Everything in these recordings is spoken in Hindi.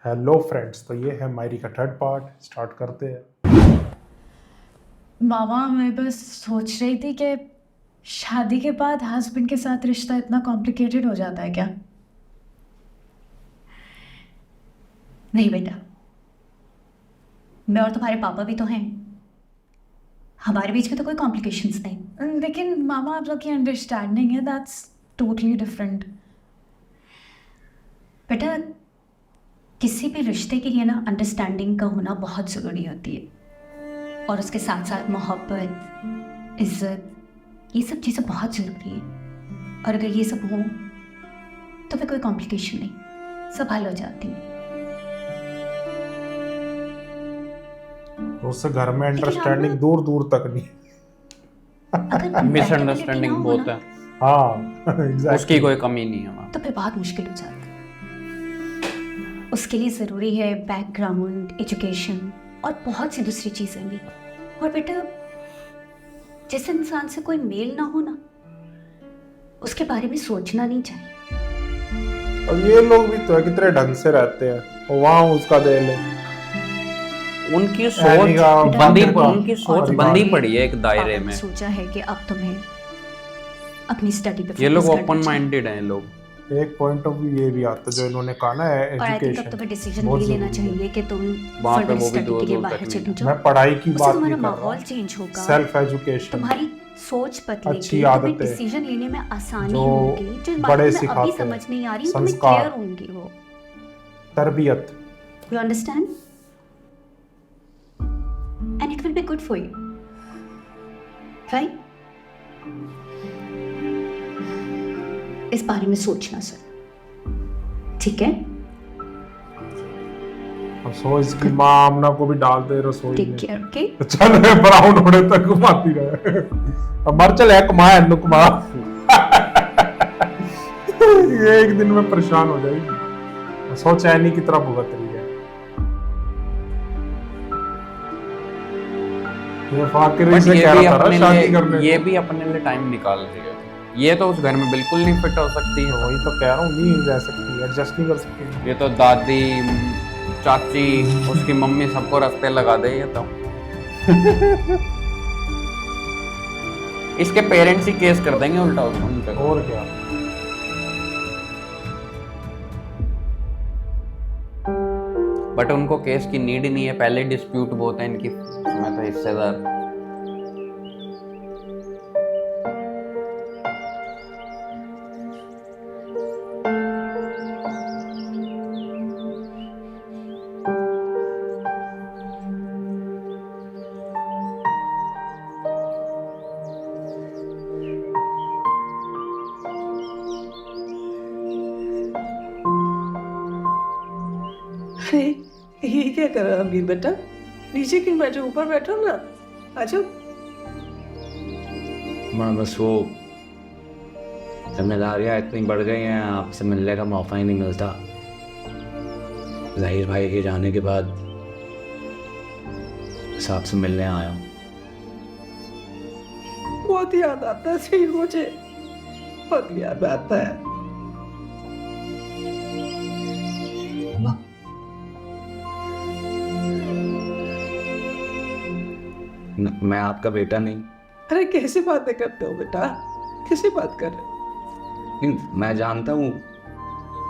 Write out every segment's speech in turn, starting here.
हेलो फ्रेंड्स, तो ये है मायरी का थर्ड पार्ट। स्टार्ट करते हैं। मामा मैं बस सोच रही थी कि शादी के बाद हस्बैंड के साथ रिश्ता इतना कॉम्प्लिकेटेड हो जाता है क्या? नहीं बेटा, मैं और तुम्हारे पापा भी तो हैं। हमारे बीच में तो कोई कॉम्प्लिकेशंस नहीं। लेकिन मामा आप लोग की अंडरस्टैंडिंग है, दैट्स टोटली डिफरेंट। बेटा, किसी भी रिश्ते के लिए ना अंडरस्टैंडिंग का होना बहुत ज़रूरी होती है, और उसके साथ साथ मोहब्बत, इज्जत, ये सब चीज़ें बहुत ज़रूरी है। और अगर ये सब हो तो फिर कोई कॉम्प्लिकेशन नहीं, सब हल हो जाती है। तो उससे घर में लेकिन आप ना, अंडरस्टैंडिंग दूर दूर तक नहीं। अगर कंपैटिबिलिटी ना मिसअंडरस्टैंडिंग हो ना, बहुत है। हाँ उसकी एग्जैक्टली। कोई कमी नहीं है वहाँ। तो फिर बहुत मुश्किल हो जाता है। उसके लिए ज़रूरी है बैकग्राउंड, एजुकेशन और बहुत सी दूसरी चीज़ें भी। और बेटा, जिस इंसान से कोई मेल ना हो ना, उसके बारे में सोचना नहीं चाहिए। अब ये लोग भी तो है, कितने ढंग से रहते हैं, और वहाँ उसका दे ले। उनकी ऐनी सोच का बेटा, बंदी मंदिर का उनकी सोच और परिवार। बंदी मेरे पड़ी है एक दायरे पापा ने में। सोचा है कि अब तुम्हें अपनी स्टडी पे ये लोग फोकस करना ओपन चाहिए। माइंडेड हैं ये लोग। एक पॉइंट ऑफ व्यू ये भी आता है जो इन्होंने कहा ना, और आई थिंक अब एजुकेशन तुम्हें डिसीजन बहुत ले लेना जरूरी है। चाहिए कि तुम वहाँ पे फर्दर वो भी स्टडी दूर के लिए दूर बाहर तक चले नहीं। जाओ। मैं पढ़ाई की उससे बात तुम्हारा नहीं कर रहा, माहौल चेंज होगा, सेल्फ एजुकेशन, तुम्हारी सोच अच्छी बदलेगी, तुम्हें आदतें डिसीजन लेने में आसानी जो होगी। जो बातें बड़े तुम्हें अभी सिखाते हैं, समझ नहीं आ रही तुम्हें क्लियर संस्कार, होंगी वो। तरबियत। You understand, and it will be good for you, right? इस बारे में सोचना सर, ठीक है? अब सो इसकी माँ आमना को भी डाल दे रसोई टेक में। Care, okay? तो चल ब्राउन होने तक घुमाती रहे। अब मर चल है कमाए नुकमा। ये एक दिन में परेशान हो जाएगी। सोच ऐनी की तरह भुगत रही है। ये फाकिर बट से ये कह भी रहा था ना अपने शादी करने लिए ये को। भी अपने लिए टाइम निकाल रही है। ये तो उस घर में बिल्कुल नहीं फिट हो सकती है। वही तो कह रहा हूँ, नहीं रह सकती, एडजस्ट नहीं कर सकती। ये तो दादी, चाची, उसकी मम्मी सबको रास्ते लगा दे ये तो। इसके पेरेंट्स ही केस कर देंगे उल्टा उन पे। और क्या। बट उनको केस की नीड नहीं है, पहले डिस्प्यूट बहुत है इनकी, मैं तो हिस्सेदार। अरे ये क्या कर रहा अमीर बेटा? नीचे क्यों बैठे, ऊपर बैठो ना। आजो। माँ बस वो जिम्मेदारियाँ इतनी बढ़ गई हैं, आपसे मिलने का मौका ही नहीं मिलता। ज़हीर भाई के जाने के बाद बस आपसे मिलने आया हूँ। बहुत याद आता है सही, मुझे बहुत याद आता है। मैं आपका बेटा नहीं। अरे कैसे बातें करते हो बेटा, कैसे बात कर रहे हो? नहीं, मैं जानता हूँ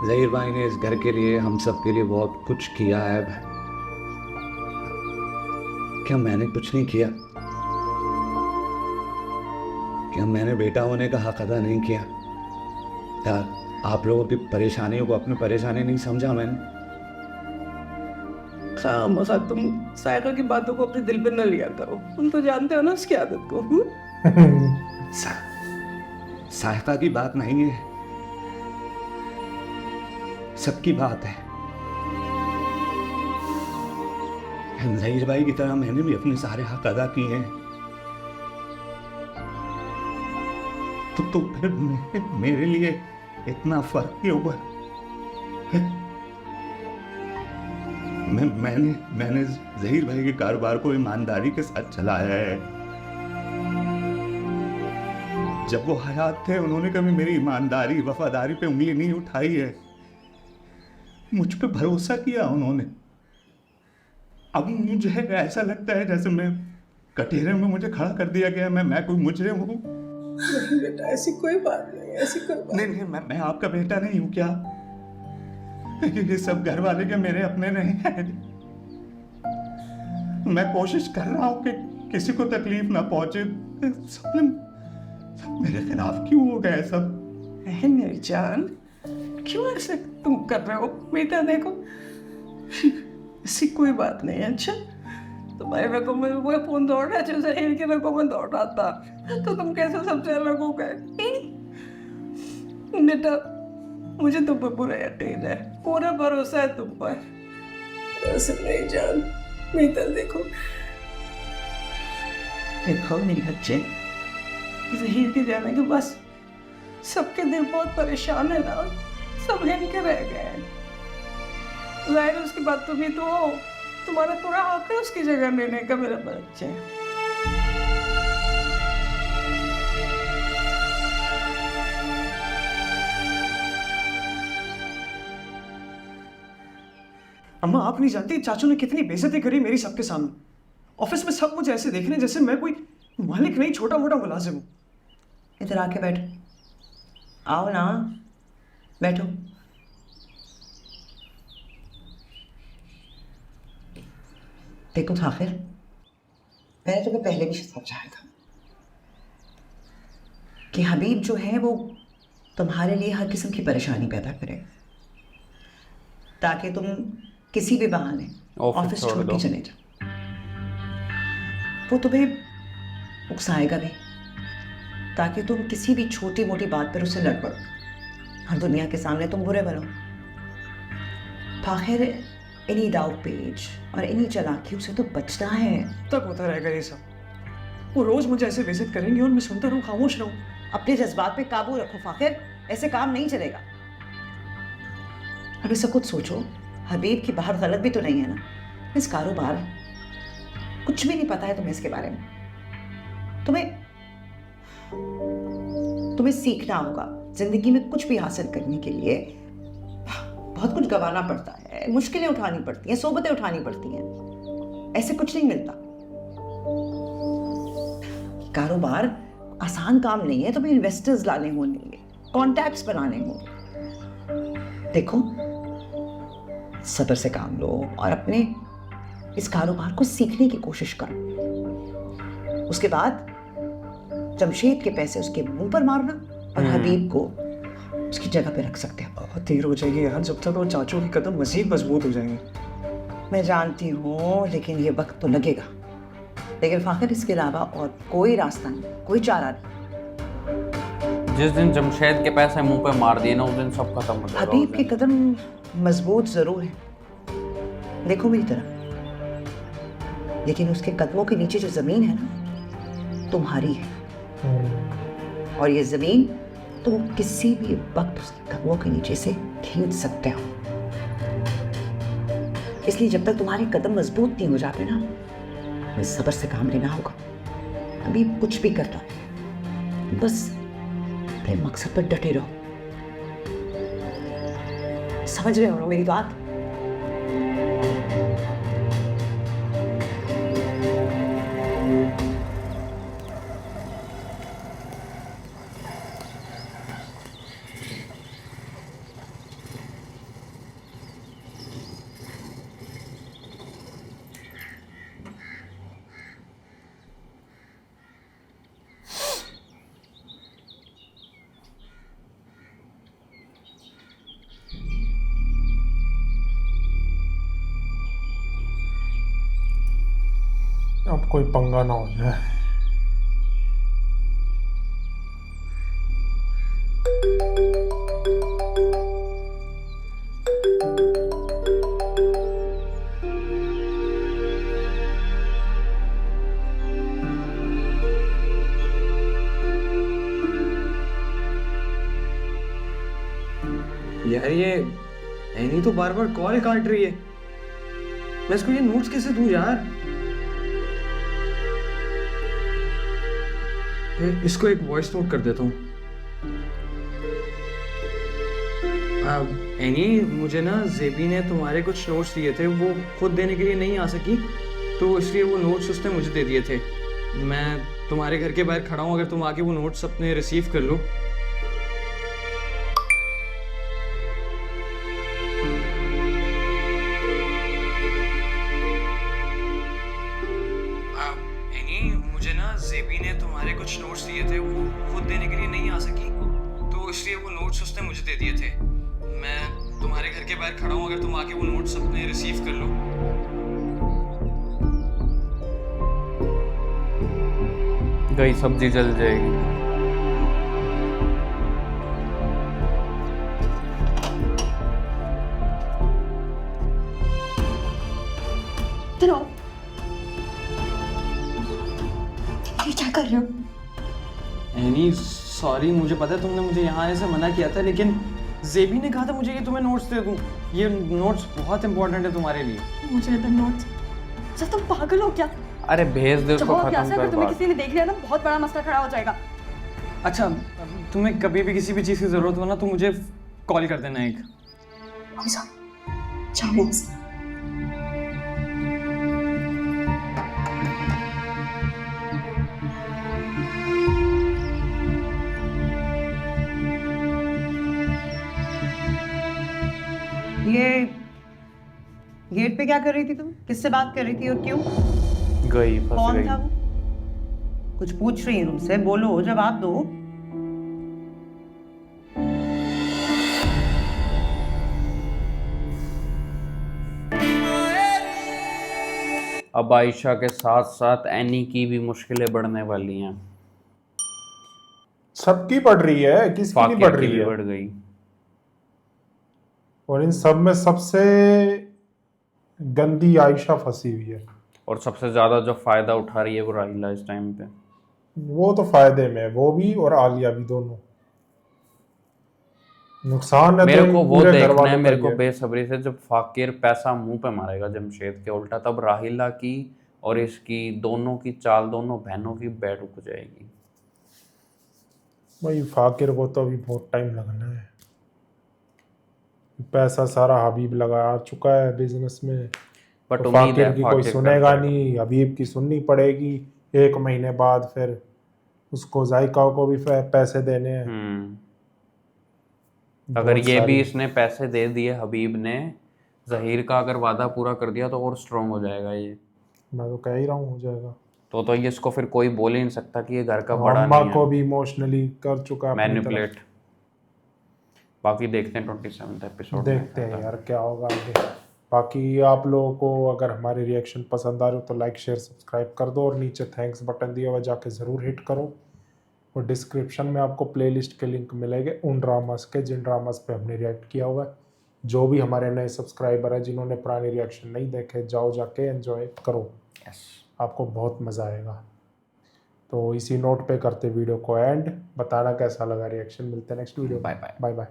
ज़हीर भाई ने इस घर के लिए, हम सब के लिए बहुत कुछ किया है। क्या मैंने कुछ नहीं किया? क्या मैंने बेटा होने का हक अदा नहीं किया? यार, आप लोगों की परेशानियों को अपनी परेशानी नहीं समझा मैंने। खामखा तुम सायका की बातों को अपने दिल पे न लिया करो, तुम तो जानते हो ना उसकी आदत को। सहायता की बात नहीं है, सबकी बात है। ज़हीर भाई की तरह मैंने भी अपने सारे हक अदा किए हैं। तो फिर मेरे लिए इतना फर्क क्यों हुआ? मैंने ज़हीर भाई के कारोबार को ईमानदारी के साथ चलाया है। जब वो हयात थे उन्होंने कभी मेरी ईमानदारी, वफादारी पे उंगली नहीं उठाई है। मुझ पे भरोसा किया उन्होंने। अब मुझे ऐसा लगता है जैसे मैं कटहरे में मुझे खड़ा कर दिया गया, मैं कोई मुजरिम हूँ। नहीं बेटा, ऐसी कोई बात नहीं, ऐसी कोई बात नहीं, मैं आपका बेटा नहीं हूँ क्या? ये सब घर वाले के मेरे अपने नहीं हैं। मैं कोशिश कर रहा हूँ कि किसी को तकलीफ ना पहुंचे। सब मेरे खिलाफ क्यों हो गया सब? नहीं मेरी जान, क्यों ऐसे तुम कर रहे हो बेटा? देखो ऐसी कोई बात नहीं है। अच्छा, तुम्हारे रगों में वो खून दौड़ रहा है जैसे हीर के रगों में दौड़ रहा था, तो तुम कैसे सबसे अलग हो गए? बेटा, मुझे तुम पर पूरा यकीन है, पूरा भरोसा है तुम पर। वैसे नहीं जान बेटा, देखो देखो मेरी बच्चे, हीर के जाने के बस सबके दिल बहुत परेशान है ना, सब हिल के रह गए हैं। जाहिर है उसकी बात तुम्हें तो हो, तुम्हारा पूरा हक है उसकी जगह लेने का मेरा बच्चे। अम्मा, आप नहीं जानती चाचू ने कितनी बेइज्जती करी मेरी सबके सामने। ऑफिस में सब मुझे ऐसे देख रहे हैं जैसे मैं कोई मालिक नहीं, छोटा मोटा मुलाजिम हूँ। इधर आके बैठो, आओ ना, बैठो। देखो आखिर, मैंने तुम्हें पहले भी समझाया था कि हबीब जो है वो तुम्हारे लिए हर किस्म की परेशानी पैदा करे, ताकि तुम किसी भी बहाने ऑफिस छोड़ के चले जाओ। वो तुम्हें उकसाएगा भी, ताकि तुम किसी भी छोटी मोटी बात पर उससे लड़ पड़ो और दुनिया के सामने तुम बुरे बनो। आखिर इन्हीं दाव पेच और इन्हीं चालाकियों से तो बचना है। तक होता रहेगा ये सब। वो रोज मुझे ऐसे बेइज्जत करेंगे और मैं सुनता रहूं, खामोश रहूं। अपने जज्बात पे काबू रखो फाखिर, ऐसे काम नहीं चलेगा। अब ऐसा कुछ सोचो, हबीब की बाहर गलत भी तो नहीं है ना? इस कारोबार कुछ भी नहीं पता है तुम्हें इसके बारे में। तुम्हें सीखना होगा। जिंदगी में कुछ भी हासिल करने के लिए बहुत कुछ गंवाना पड़ता है, मुश्किलें उठानी पड़ती हैं, सोबतें उठानी पड़ती हैं। ऐसे कुछ नहीं मिलता। कारोबार आसान काम नहीं है। तुम्हें इन्वेस्टर्स लाने होंगे, कॉन्टैक्ट्स बनाने होंगे। देखो, सब्र से काम लो और अपने इस कारोबार को सीखने की कोशिश करो। उसके बाद जमशेद के पैसे उसके मुंह पर मारना और हबीब को उसकी जगह पे रख सकते हैं। बहुत देर हो जाएगी यार, जब तक वो चाचू के कदम मजीद मजबूत हो जाएंगे। मैं जानती हूँ, लेकिन ये वक्त तो लगेगा। लेकिन फाखिर, इसके अलावा और कोई रास्ता नहीं, कोई चारा नहीं। जिस दिन जमशेद के पैसे मुंह पे मार दिए ना, उस दिन सब खत्म हो जाएगा। हबीब के कदम मजबूत जरूर है, देखो मेरी तरफ, लेकिन उसके कदमों के नीचे जो जमीन है ना, तुम्हारी है। और ये जमीन तुम किसी भी वक्त उसके कदमों के नीचे से खींच सकते हो। इसलिए जब तक तुम्हारे कदम मजबूत नहीं हो जाते ना, हमें सब्र से काम लेना होगा। अभी कुछ भी करता, बस अपने मकसद पर डटे रहो। समझ रहे हो मेरी बात? अब कोई पंगा ना हो जाए। यार ये ऐनी तो बार बार कॉल काट रही है। मैं इसको ये नोट्स कैसे दूं यार? इसको एक वॉइस नोट कर देता हूँ। एनी, मुझे ना जेबी ने तुम्हारे कुछ नोट्स दिए थे, वो खुद देने के लिए नहीं आ सकी, तो इसलिए वो नोट्स उसने मुझे दे दिए थे। मैं तुम्हारे घर के बाहर खड़ा हूँ, अगर तुम आके वो नोट्स अपने रिसीव कर लो। एनी, मुझे ना जेबी ने तुम्हारे कुछ नोट्स दिए थे, वो खुद देने के लिए नहीं आ सकी, तो इसलिए वो नोट्स उसने मुझे दे दिए थे। मैं तुम्हारे घर के बाहर खड़ा हूँ, अगर तुम आके वो नोट्स अपने रिसीव कर लो। गई सब्जी जल जाएगी। इधर आओ। ये क्या कर रहे हो? एनी सॉरी, मुझे पता है तुमने मुझे यहाँ आने से मना किया था, लेकिन जेबी ने कहा था मुझे कि तुम्हें नोट्स दे दूँ। ये नोट्स बहुत इंपॉर्टेंट है तुम्हारे लिए। मुझे इधर नोट्स। सर तुम पागल हो क्या? अरे भेज दे उसको, जवाब खत्म यहाँ से अगर कर तुम्हें बात। किसी ने देख लिया ना, बहुत बड़ा मसला खड़ा हो जाएगा। अच्छा, तुम्हें कभी भी किसी भी चीज़ की ज़रूरत हो ना, तो मुझे कॉल कर देना एक। जाओ यहाँ से। ये गेट पे क्या कर रही थी तुम? किससे बात कर रही थी और क्यों? गई फंस कौन गई। था वो? कुछ पूछ रही है तुमसे, बोलो, जवाब दो। अब आयशा के साथ साथ एनी की भी मुश्किलें बढ़ने वाली हैं। सबकी बढ़ रही है, किसकी नहीं फाकिर बढ़ की रही भी है। बढ़ गई। और इन सब में सबसे गंदी आयशा फंसी हुई है। और सबसे ज्यादा जो फायदा उठा रही है वो राहिला इस टाइम पे। वो तो फायदे में है, वो भी और आलिया भी, दोनों। नुकसान है मेरे तो को वो पूरे घर देखना है, वालों मेरे का को ही है। बेसब्री से, जब फाकिर पैसा मुंह पे मारेगा जमशेद के उल्टा, तब राहिला की और इसकी दोनों की चाल, दोनों बहनों की बैठ रुक जाएगी। भाई फाकिर को तो अभी बहुत टाइम लगना है। पैसा सारा हबीब लगा चुका है बिजनेस में। बट तो उम्मीद फाकिर है की कोई फाकिर सुनेगा कर जाएगा। नहीं, हबीब की सुननी पड़ेगी। 1 महीने बाद फिर उसको जायका को भी पैसे देने हैं। अगर बहुत ये भी सारी- इसने पैसे दे दिए हबीब ने, जहीर का अगर वादा पूरा कर दिया, तो और स्ट्रांग हो जाएगा ये। मैं तो कह ही रहा हूँ हो जाएगा। तो ये इसको फिर कोई बोल ही नहीं सकता कि ये घर का बड़ा अम्मा नहीं को है। भी इमोशनली कर चुका है अपनी तरफ। मैनिपुलेट। बाकी देखते हैं 27th एपिसोड। देखते हैं यार क्या होगा आगे। बाकी आप लोगों को अगर हमारे रिएक्शन पसंद आ रहे हो तो लाइक शेयर सब्सक्राइब कर दो, और नीचे थैंक्स बटन दिया हुआ जाके ज़रूर हिट करो। और डिस्क्रिप्शन में आपको प्लेलिस्ट के लिंक मिलेंगे उन ड्रामास के जिन ड्रामास पे हमने रिएक्ट किया हुआ है। जो भी हमारे नए सब्सक्राइबर हैं जिन्होंने पुराने रिएक्शन नहीं देखे, जाओ जाके एंजॉय करो, आपको बहुत मज़ा आएगा। तो इसी नोट पे करते वीडियो को एंड। बताना कैसा लगा रिएक्शन। मिलते हैं next video. Bye bye. Bye bye.